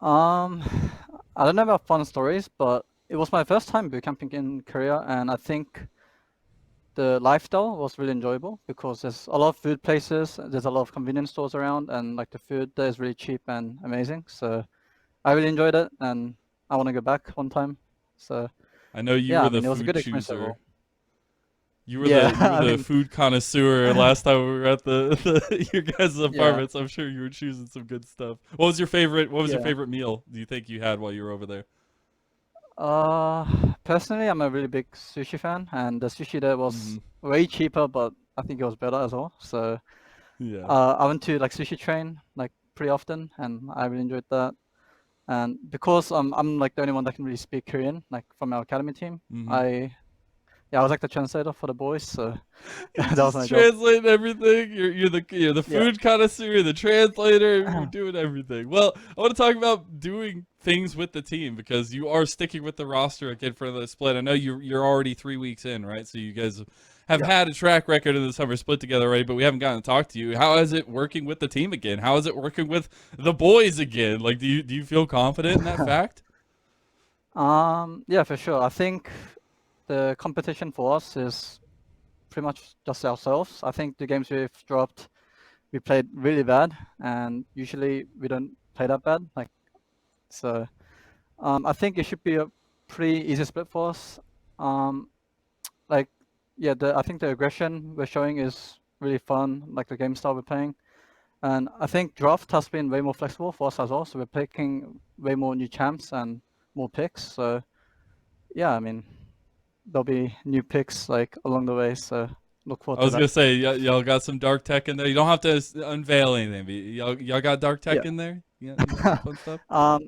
D: I don't know about fun stories, but it was my first time boot camping in Korea, and I think the lifestyle was really enjoyable because there's a lot of food places, there's a lot of convenience stores around, and like the food there is really cheap and amazing. So I really enjoyed it, and I want to go back one time. So
A: I know you
D: yeah,
A: were
D: I mean,
A: the
D: it was a
A: food
D: good experience
A: chooser.
D: overall.
A: You were
D: Yeah,
A: the
D: I mean,
A: food connoisseur last time we were at your guys'
D: yeah,
A: apartments. I'm sure you were choosing some good stuff. What was your favorite? What was your
D: yeah.
A: favorite meal? Do you think you had while you were over there?
D: Personally, I'm a really big sushi fan, and the sushi there was way cheaper, but I think it was better as well. So
A: Yeah.
D: I went to like sushi train like pretty often, and I really enjoyed that. And because I'm like the only one that can really speak Korean, like from our academy team, I was like the translator for the boys, so that was my
A: Just
D: job.
A: translating everything. You're the
D: Yeah.
A: food connoisseur, the translator. You're doing everything. Well, I want to talk about doing things with the team because you are sticking with the roster again for the split. I know you're already 3 weeks in, right? So you guys have had a track record in the summer split together already, but we haven't gotten to talk to you. How is it working with the team again? How is it working with the boys again? Like, do you feel confident in that fact?
D: Yeah, for sure. I think the competition for us is pretty much just ourselves. I think the games we've dropped, we played really bad, and usually we don't play that bad. Like, so I think it should be a pretty easy split for us. Like, yeah, I think the aggression we're showing is really fun, like the game style we're playing. And I think draft has been way more flexible for us as well, so we're picking way more new champs and more picks. So yeah, I mean, there'll be new picks like along the way, so look forward
A: I
D: to
A: was gonna
D: that.
A: say y'all got some dark tech in there. You don't have to unveil anything, but y'all got dark tech
D: Yeah.
A: in there. Yeah, you got some fun stuff.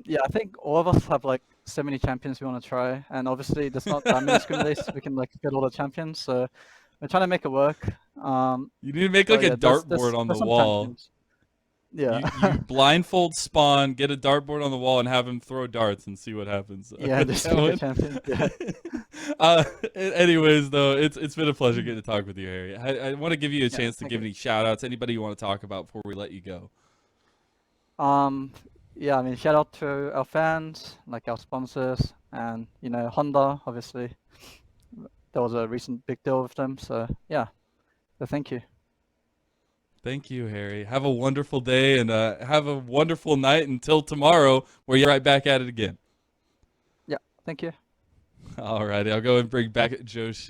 D: Yeah, I think all of us have like so many champions we want to try, and obviously there's not that many scrim days we can like get all the champions, so we're trying to make it work.
A: You need to make like
D: But
A: a
D: yeah,
A: dartboard on the
D: there's some
A: wall.
D: champions. Yeah.
A: You blindfold Spawn, get a dartboard on the wall, and have him throw darts and see what happens.
D: Yeah, just pick a champion. Yeah.
A: Anyways, though, it's been a pleasure getting to talk with you, Harry. I want to give you a
D: Yeah,
A: chance to
D: thank
A: give
D: you.
A: any shout outs, anybody you want to talk about before we let you go.
D: Yeah, I mean, shout out to our fans, like our sponsors, and Honda. Obviously, there was a recent big deal with them, so yeah. So thank you.
A: Thank you, Harry. Have a wonderful day and have a wonderful night until tomorrow, where you're right back at it again.
D: Yeah, thank you.
A: All righty, I'll go and bring back Joe.